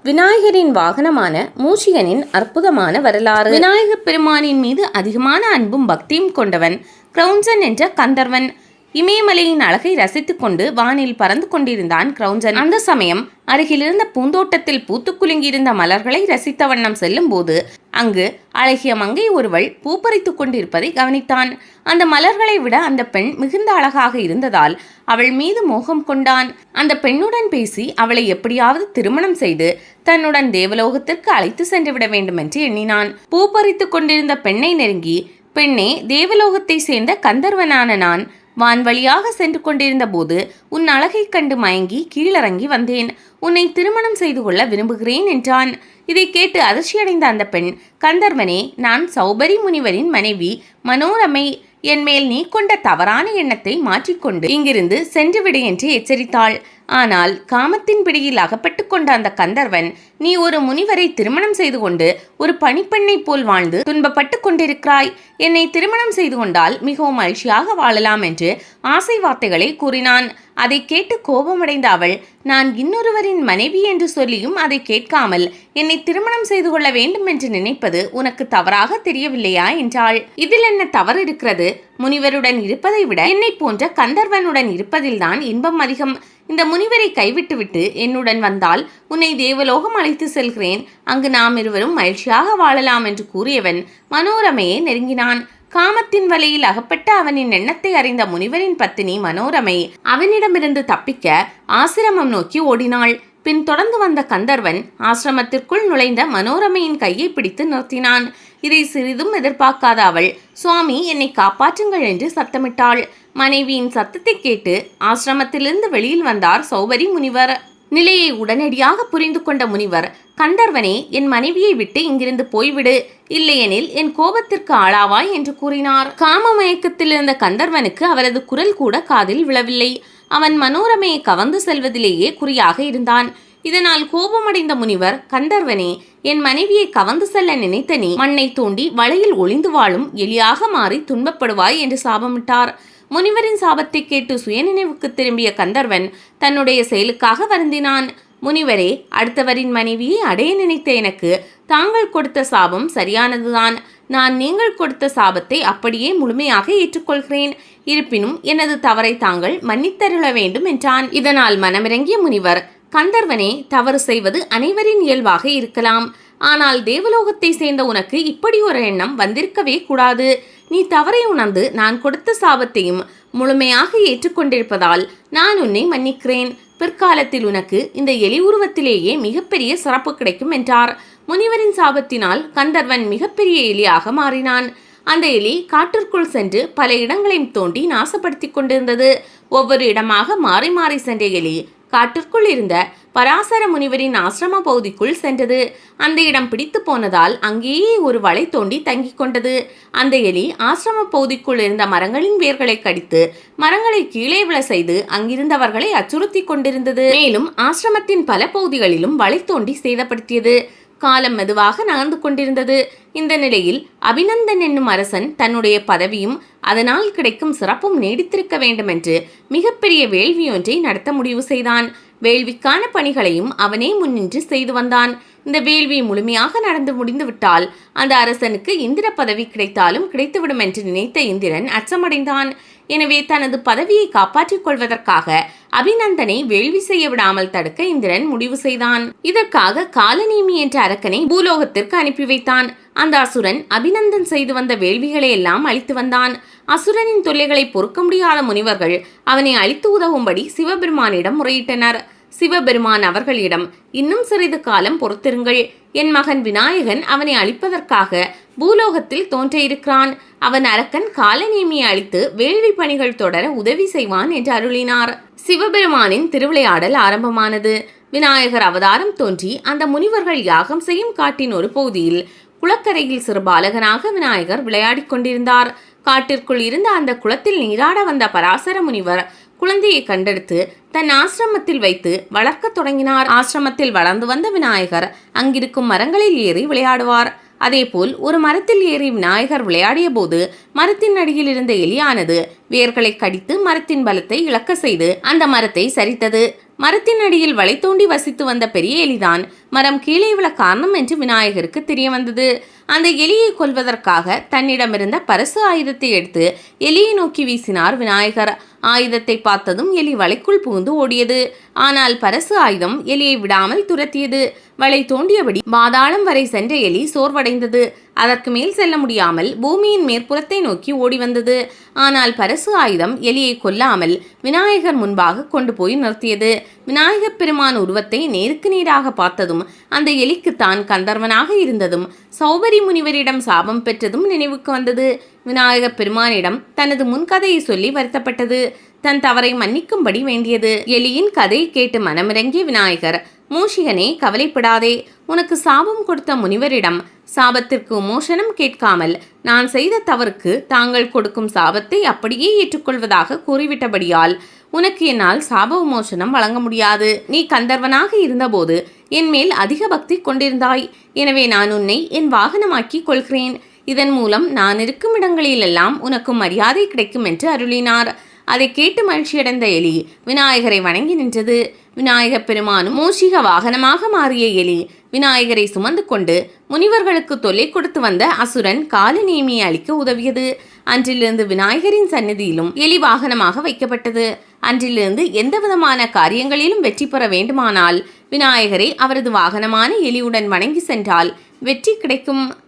விநாயகரின் வாகனமான மூஷிகனின் அற்புதமான வரலாறு. விநாயகப் பெருமானின் மீது அதிகமான அன்பும் பக்தியும் கொண்டவன் கிரௌஞ்சன் என்ற கந்தர்வன். இமயமலையின் அழகை ரசித்துக் கொண்டு வானில் பறந்து கொண்டிருந்தான் கிரௌஞ்சன். அந்த சமயம் அருகிலிருந்த பூந்தோட்டத்தில் பூத்து குலுங்கியிருந்த மலர்களை ரசித்த வண்ணம் செல்லும் போது அங்கு அழகிய மங்கை ஒருவள் பூப்பறித்துக் கொண்டிருப்பதை கவனித்தான். அந்த மலர்களை விட அந்த பெண் மிகுந்த அழகாக இருந்ததால் அவள் மீது மோகம் கொண்டான். அந்த பெண்ணுடன் பேசி அவளை எப்படியாவது திருமணம் செய்து தன்னுடன் தேவலோகத்திற்கு அழைத்து சென்று விட வேண்டும் என்று எண்ணினான். பூப்பறித்துக் கொண்டிருந்த பெண்ணை நெருங்கி, பெண்ணே, தேவலோகத்தை சேர்ந்த கந்தர்வனான நான் வான்வழியாக சென்று கொண்டிருந்த போது உன் அழகை கண்டு மயங்கி கீழிறங்கி வந்தேன். உன்னை திருமணம் செய்து கொள்ள விரும்புகிறேன் என்றான். இதை கேட்டு அதிர்ச்சியடைந்த அந்த பெண், கந்தர்வனே, நான் சௌபரி முனிவரின் மனைவி மனோரமை. என் மேல் நீ கொண்ட தவறான எண்ணத்தை மாற்றிக்கொண்டு இங்கிருந்து சென்றுவிடு என்று எச்சரித்தாள். ஆனால் காமத்தின் பிடியில் அகப்பட்டு கொண்ட அந்த கந்தர்வன், நீ ஒரு முனிவரை திருமணம் செய்து கொண்டு ஒரு பணிப்பெண்ணை போல் வாழ்ந்து துன்பப்பட்டு கொண்டிருக்கிறாய். என்னை திருமணம் செய்து கொண்டால் மிகவும் மகிழ்ச்சியாக வாழலாம் என்று ஆசை வார்த்தைகளை கூறினான். அதை கேட்டு கோபமடைந்த அவள், நான் இன்னொருவரின் மனைவி என்று சொல்லியும் அதை கேட்காமல் என்னை திருமணம் செய்து கொள்ள வேண்டும் என்று நினைப்பது உனக்கு தவறாக தெரியவில்லையா என்றாள். இதில் என்ன தவறு இருக்கிறது? முனிவருடன் இருப்பதை விட என்னை போன்ற கந்தர்வனுடன் இருப்பதில்தான் இன்பம் அதிகம். இந்த முனிவரை கைவிட்டுவிட்டு என்னுடன் வந்தால் உன்னை தேவலோகம் அழைத்து செல்கிறேன். அங்கு நாம் இருவரும் மகிழ்ச்சியாக வாழலாம் என்று கூறியவன் மனோரமையை நெருங்கினான். காமத்தின் வலையில் அகப்பட்ட அவனின் எண்ணத்தை அறிந்த முனிவரின் பத்தினி மனோரமை அவனிடமிருந்து தப்பிக்க ஆசிரமம் நோக்கி ஓடினாள். பின் தொடர்ந்து வந்த கந்தர்வன் ஆசிரமத்திற்குள் நுழைந்த மனோரமையின் கையை பிடித்து நிறுத்தினான். இதை சிறிதும் எதிர்பார்க்காத அவள், சுவாமி, என்னை காப்பாற்றுங்கள் என்று சத்தமிட்டாள். மனைவியின் சத்தத்தை கேட்டு ஆசிரமத்திலிருந்து வெளியில் வந்தார் சௌபரி முனிவர். நிலையை உடனடியாக புரிந்து கொண்ட முனிவர், கந்தர்வனே, என் மனைவியை விட்டு இங்கிருந்து போய்விடு, இல்லையெனில் என் கோபத்திற்கு ஆளாவாய் என்று கூறினார். காம மயக்கத்தில் இருந்த கந்தர்வனுக்கு அவரது குரல் கூட காதில் விழவில்லை. அவன் மனோரமையை கவர்ந்து செல்வதிலேயே குறியாக இருந்தான். இதனால் கோபமடைந்த முனிவர், கந்தர்வனே, என் மனைவியை கவர்ந்து செல்ல நினைத்த நீ மண்ணை தோண்டி வலையில் ஒளிந்து வாழும் எலியாக மாறி துன்பப்படுவாய் என்று சாபமிட்டார். முனிவரின் சாபத்தை கேட்டு சுயநினைவுக்கு திரும்பிய கந்தர்வன் தன்னுடைய செயலுக்காக வருந்தினான். முனிவரே, அடுத்தவரின் மனைவியை அடைய நினைத்த எனக்கு தாங்கள் கொடுத்த சாபம் சரியானதுதான். நான் நீங்கள் கொடுத்த சாபத்தை அப்படியே முழுமையாக ஏற்றுக்கொள்கிறேன். இருப்பினும் எனது தவறை தாங்கள் மன்னித்தருள வேண்டும் என்றான். இதனால் மனமிறங்கிய முனிவர், கந்தர்வனே, தவறு செய்வது அனைவரின் இயல்பாக இருக்கலாம். ஆனால் தேவலோகத்தை சேர்ந்த உனக்கு இப்படி ஒரு எண்ணம் வந்திருக்கவே கூடாது. நீ தவறை உணர்ந்து நான் கொடுத்த சாபத்தையும் முழுமையாக ஏற்றுக்கொண்டிருப்பதால் நான் உன்னை மன்னிக்கிறேன். பிற்காலத்தில் உனக்கு இந்த எலி உருவத்திலேயே மிகப்பெரிய சிறப்பு கிடைக்கும் என்றார். முனிவரின் சாபத்தினால் கந்தர்வன் மிகப்பெரிய எலியாக மாறினான். அந்த எலி காட்டிற்குள் சென்று பல இடங்களையும் தோண்டி நாசப்படுத்தி கொண்டிருந்தது. ஒவ்வொரு இடமாக மாறி மாறி சென்ற எலி காட்டிற்குள் இருந்த பராசர முனிவரின் ஆசிரம பகுதிக்குள் சென்றது. அந்த இடம் பிடித்து போனதால் அங்கேயே ஒரு வலை தோண்டி தங்கி கொண்டது. அந்த எலி ஆசிரம பகுதிக்குள் இருந்த மரங்களின் வேர்களை கடித்து மரங்களை கீழே விழ செய்து அங்கிருந்தவர்களை அச்சுறுத்தி கொண்டிருந்தது. மேலும் ஆசிரமத்தின் பல பகுதிகளிலும் வலை தோண்டி சேதப்படுத்தியது. காலம் மெதுவாக நகர்ந்து கொண்டிருந்தது. இந்த நிலையில் அபிநந்தன் என்னும் அரசன் தன்னுடைய பதவியும் அதனால் கிடைக்கும் சிறப்பும் நீடித்திருக்க வேண்டும் என்று மிகப்பெரிய வேள்வி ஒன்றை நடத்த முடிவு செய்தான். வேள்விக்கான பணிகளையும் அவனே முன்னின்று செய்து வந்தான். இந்த வேள்வி முழுமையாக நடந்து முடிந்துவிட்டால் அந்த அரசனுக்கு இந்திர பதவி கிடைத்தாலும் கிடைத்துவிடும் என்று நினைத்த இந்திரன் அச்சமடைந்தான். எனவே தனது பதவியை காப்பாற்றிக் கொள்வதற்காக அபிநந்தனை வேள்வி செய்ய விடாமல் தடுக்க இந்திரன் முடிவு செய்தான். இதற்காக காலநேமி என்ற அரக்கனை பூலோகத்திற்கு அனுப்பி வைத்தான். அந்த அசுரன் அபிநந்தன் செய்து வந்த வேள்விகளை எல்லாம் அழித்து வந்தான். அசுரனின் தொல்லைகளை பொறுக்க முடியாத முனிவர்கள் அவனை அழித்து உதவும்படி சிவபெருமானிடம் முறையிட்டனர். சிவபெருமான் அவர்களிடம், இன்னும் சிறிது காலம் பொறுத்திருங்கள். என் மகன் விநாயகன் அவனை அழிப்பதற்காக பூலோகத்தில் தோன்றியிருக்கிறான். அவன் அரக்கன் காலநேமியை அழித்து வேள்வி பணிகள் தொடர உதவி செய்வான் என்று அருளினார். சிவபெருமானின் திருவிளையாடல் ஆரம்பமானது. விநாயகர் அவதாரம் தோன்றி அந்த முனிவர்கள் யாகம் செய்யும் காட்டின் ஒரு பகுதியில் குளக்கரையில் சிறு பாலகனாக விநாயகர் விளையாடிக் கொண்டிருந்தார். காட்டிற்குள் இருந்த அந்த குளத்தில் நீராட வந்த பராசர முனிவர் குழந்தையை கண்டெடுத்து தன் ஆசிரமத்தில் வைத்து வளர்க்க தொடங்கினார். ஆசிரமத்தில் வளர்ந்து வந்த விநாயகர் அங்கிருக்கும் மரங்களில் ஏறி விளையாடுவார். அதேபோல் ஒரு மரத்தில் ஏறி விநாயகர் விளையாடிய போது மரத்தின் அடியில் இருந்த எலியானது வேர்களை கடித்து மரத்தின் பலத்தை இழக்க செய்து அந்த மரத்தை சரித்தது. மரத்தின் அடியில் வளை தோண்டி வசித்து வந்த பெரிய எலிதான் மரம் கீழே விழ காரணம் என்று விநாயகருக்கு தெரிய வந்தது. அந்த எலியை கொல்வதற்காக தன்னிடமிருந்த பரசு ஆயுதத்தை எடுத்து எலியை நோக்கி வீசினார் விநாயகர். ஆயுதத்தை பார்த்ததும் எலி வலைக்குள் புகுந்து ஓடியது. ஆனால் பரசு ஆயுதம் எலியை விடாமல் துரத்தியது. வலை தோண்டியபடி பாதாளம் வரை சென்ற எலி சோர்வடைந்தது. அதற்கு மேல் செல்ல முடியாமல் பூமியின் மேற்புறத்தை நோக்கி ஓடி வந்தது. ஆனால் பரசு ஆயுதம் எலியை கொல்லாமல் விநாயகர் முன்பாக கொண்டு போய் நிறுத்தியது. விநாயகப் பெருமான் உருவத்தை நேருக்கு நேராக பார்த்ததும் அந்த எலிக்கு தான் கந்தர்வனாக இருந்ததும் சௌபரி முனிவரிடம் சாபம் பெற்றதும் நினைவுக்கு வந்தது. விநாயகப் பெருமானிடம் தனது முன்கதையை சொல்லி வருத்தப்பட்டது. தன் தவறை மன்னிக்கும்படி வேண்டியது. எலியின் கதை கேட்டு மனமிறங்கிய விநாயகர், மூஷிகனே கவலைப்படாதே, உனக்கு சாபம் கொடுத்த முனிவரிடம் சாபத்திற்கு மோசனம் கேட்காமல் நான் செய்த தவறுக்கு தாங்கள் கொடுக்கும் சாபத்தை அப்படியே ஏற்றுக்கொள்வதாக கூறிவிட்டபடியால் உனக்கு என்னால் சாப விமோசனம் வழங்க முடியாது. நீ கந்தர்வனாக இருந்தபோது என் மேல் அதிக பக்தி கொண்டிருந்தாய். எனவே நான் உன்னை என் வாகனமாக்கி கொள்கிறேன். இதன் மூலம் நான் இருக்கும் இடங்களிலெல்லாம் உனக்கு மரியாதை கிடைக்கும் என்று அருளினார். அதை கேட்டு மகிழ்ச்சியடைந்த எலி விநாயகரை வணங்கி நின்றது. விநாயகப் பெருமானும் மூஷிக வாகனமாக மாறிய எலி விநாயகரை சுமந்து கொண்டு முனிவர்களுக்கு தொல்லை கொடுத்து வந்த அசுரன் காலநேமியை அளிக்க உதவியது. அன்றிலிருந்து விநாயகரின் சந்நிதியிலும் எலி வாகனமாக வைக்கப்பட்டது. அன்றிலிருந்து எந்த விதமான காரியங்களிலும் வெற்றி பெற வேண்டுமானால் விநாயகரை அவரது வாகனமான எலியுடன் வணங்கி சென்றால் வெற்றி கிடைக்கும்.